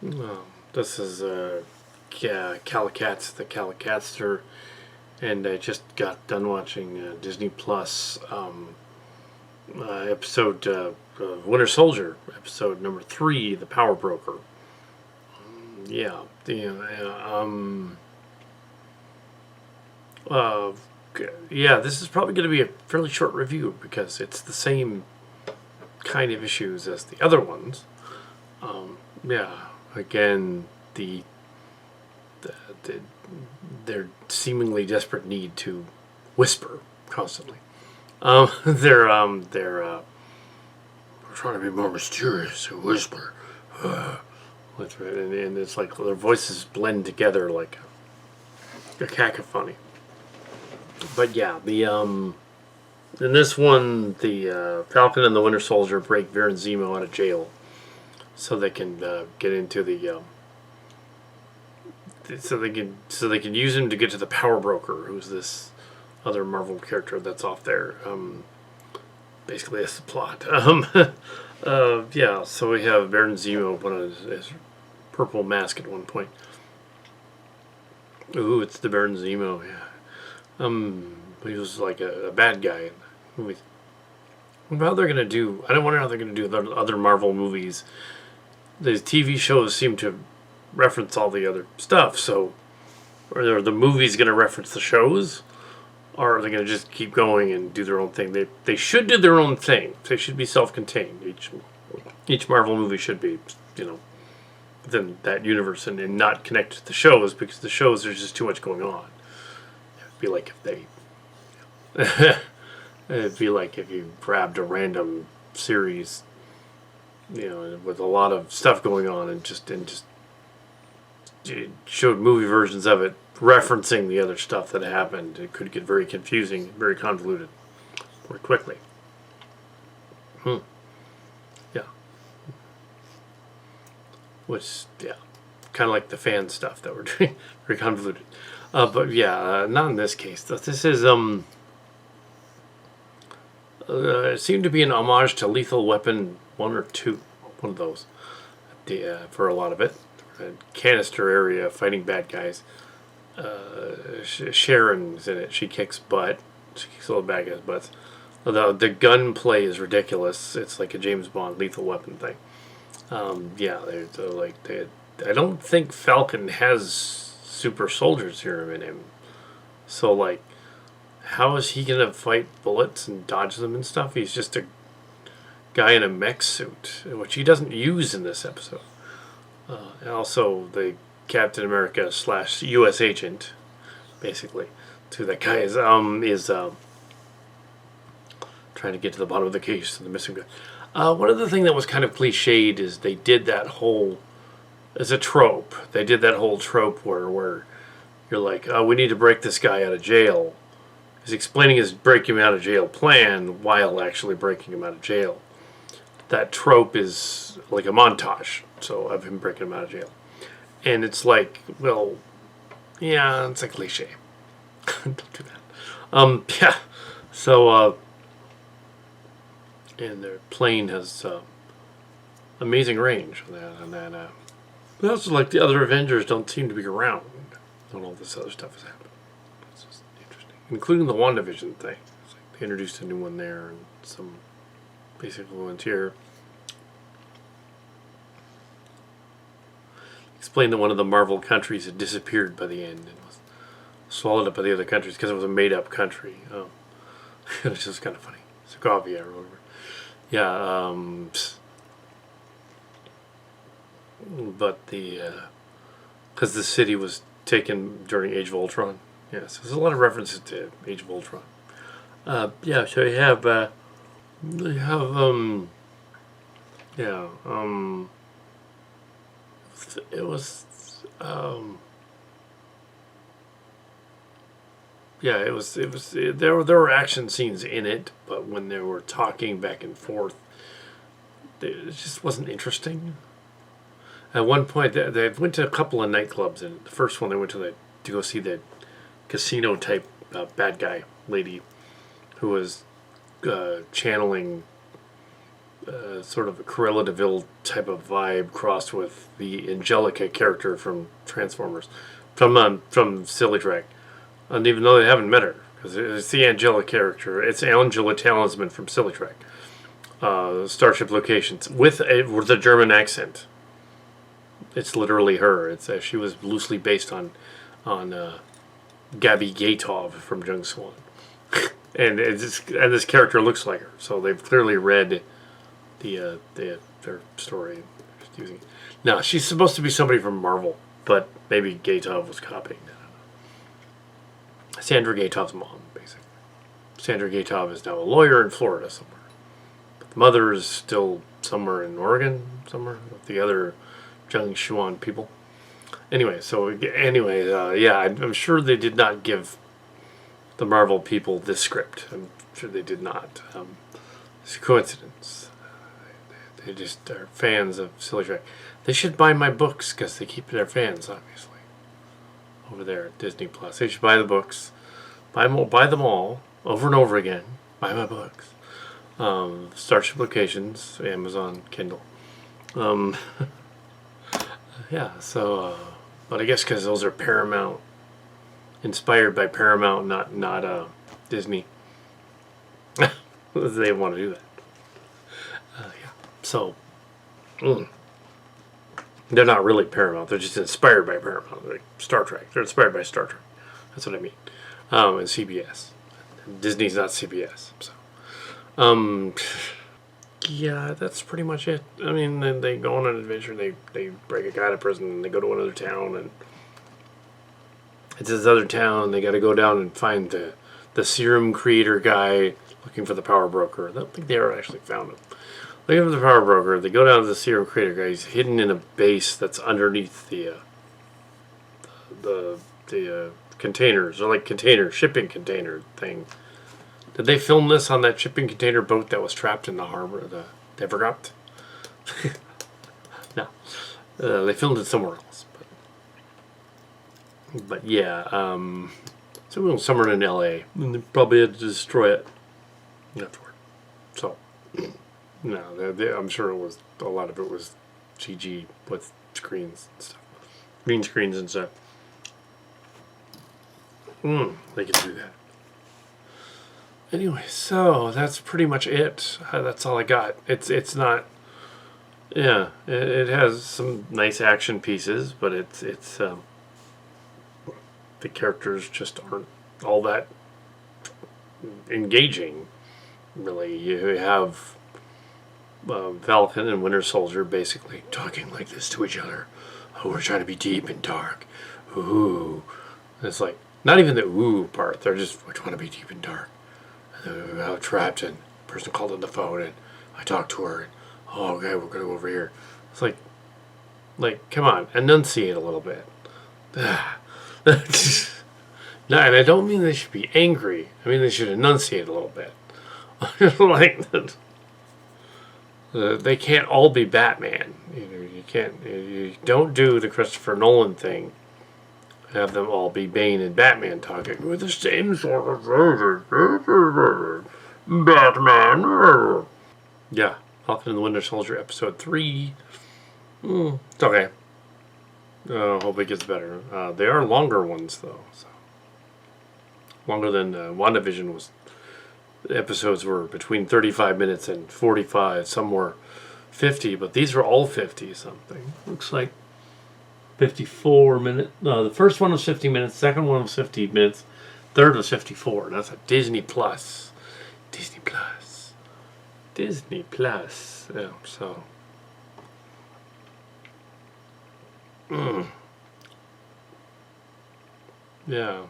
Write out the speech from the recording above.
This is Kal Kat's the Kal Katster, and I just got done watching Disney Plus episode Winter Soldier, episode number 3, The Power Broker. Yeah, uh, yeah. This is probably going to be a fairly short review because it's the same kind of issues as the other ones. Yeah, again, the their seemingly desperate need to whisper constantly. They're trying to be more mysterious and whisper. That's right, and it's like their voices blend together like a cacophony. But yeah, the in this one, the Falcon and the Winter Soldier break Baron Zemo out of jail, so they can get into the so they can use him to get to the Power Broker, who's this other Marvel character that's off there. Basically, that's the plot. Yeah, so we have Baron Zemo put on his purple mask at one point. Ooh, it's the Baron Zemo. Yeah. He was like a bad guy in the movies. How they're gonna do? I don't wonder how they're gonna do the other Marvel movies. The TV shows seem to reference all the other stuff. So, are the movies gonna reference the shows, or are they gonna just keep going and do their own thing? They should do their own thing. They should be self-contained. Each Marvel movie should be, within that universe and not connect to the shows, because the shows there's just too much going on. It'd be like if they. It'd be like if you grabbed a random series, with a lot of stuff going on, and just showed movie versions of it referencing the other stuff that happened. It could get very confusing, very convoluted, very quickly. Yeah. Which, yeah, kind of like the fan stuff that we're doing, very convoluted. But yeah, not in this case. This is it seemed to be an homage to Lethal Weapon 1 or 2, one of those. For a lot of it, a canister area fighting bad guys. Sharon's in it. She kicks butt. She kicks all the bad guys' butts. The gunplay is ridiculous. It's like a James Bond Lethal Weapon thing. Yeah, I don't think Falcon has super soldier serum in him. So like, how is he gonna fight bullets and dodge them and stuff? He's just a guy in a mech suit, which he doesn't use in this episode. And also, the Captain America / U.S. agent, basically, to that guy is trying to get to the bottom of the case of the missing gun. One other thing that was kind of cliched is they did that whole, as a trope, they did that whole trope where you're like, oh, we need to break this guy out of jail. He's explaining his break him out of jail plan while actually breaking him out of jail. That trope is like a montage, so of him breaking him out of jail. And it's like, well, yeah, it's a cliche. Don't do that. Yeah. So, and their plane has amazing range. But also, like, the other Avengers don't seem to be around when all this other stuff is happening. It's just interesting, including the WandaVision thing. It's like they introduced a new one there and some basic ones here. Explained that one of the Marvel countries had disappeared by the end and was swallowed up by the other countries because it was a made-up country. Oh, it's just kind of funny. Sokovia or whatever. Yeah. But because the city was taken during Age of Ultron. Yeah, so there's a lot of references to Age of Ultron. Yeah. So you have it was there were action scenes in it, but when they were talking back and forth, it just wasn't interesting. At one point, they went to a couple of nightclubs, and the first one they went to go see the casino type bad guy lady who was channeling sort of a Cruella de Vil type of vibe crossed with the Angelica character from Transformers, from Silly Track. And even though they haven't met her, because it's the Angela character, it's Angela Talisman from Silly Track. Starship Locations with a German accent. It's literally her. She was loosely based on Gabby Gatov from Jung Swan, and this character looks like her. So they've clearly read their story. Just using it. Now she's supposed to be somebody from Marvel, but maybe Gatov was copying that. Sandra Gatov's mom, basically. Sandra Gatov is now a lawyer in Florida somewhere. The mother is still somewhere in Oregon, somewhere with the other Jung Swan people. Anyway, yeah, I'm sure they did not give the Marvel people this script. I'm sure they did not. It's a coincidence. They just are fans of Silly Track. They should buy my books because they keep their fans, obviously, over there at Disney Plus. They should buy the books, buy them all over and over again. Buy my books. Starship Locations, Amazon Kindle. Yeah, so, but I guess because those are Paramount, inspired by Paramount, not Disney. They want to do that. Yeah, so, they're not really Paramount. They're just inspired by Paramount, like Star Trek. They're inspired by Star Trek. That's what I mean. And CBS. Disney's not CBS, so. Yeah, that's pretty much it. I mean, they go on an adventure. They break a guy out of prison, and they go to another town, and it's this other town. They got to go down and find the serum creator guy, looking for the power broker. I don't think they ever actually found him. Looking for the power broker. They go down to the serum creator guy. He's hidden in a base that's underneath the containers, or like shipping container thing. Did they film this on that shipping container boat that was trapped in the harbor, the Evergrot? No. They filmed it somewhere else. But yeah, so somewhere in L.A. And they probably had to destroy it afterward. So, no, I'm sure a lot of it was CG with screens and stuff. Green screens and stuff. They could do that. Anyway, so that's pretty much it. That's all I got. It's not. Yeah, it has some nice action pieces, but it's the characters just aren't all that engaging. Really, you have Falcon and Winter Soldier basically talking like this to each other. Oh, we're trying to be deep and dark. Ooh, and it's like not even the ooh part. They're just we want to be deep and dark. Out trapped, and a person called on the phone, and I talked to her, and oh, okay, we're gonna go over here. It's like, come on, enunciate a little bit. No, and I don't mean they should be angry. I mean they should enunciate a little bit. Like, they can't all be Batman. You can't. You don't do the Christopher Nolan thing. Have them all be Bane and Batman talking with the same sort of Batman. Yeah, Falcon and the Winter Soldier episode 3. It's okay. Hope it gets better. They are longer ones though, so longer than WandaVision was. The episodes were between 35 minutes and 45. Some were 50, but these were all 50 something. Looks like 54 minutes. No, the first one was 50 minutes. Second one was 50 minutes. Third was 54. That's a Disney Plus. Disney Plus. Disney Plus. Yeah, so. Yeah.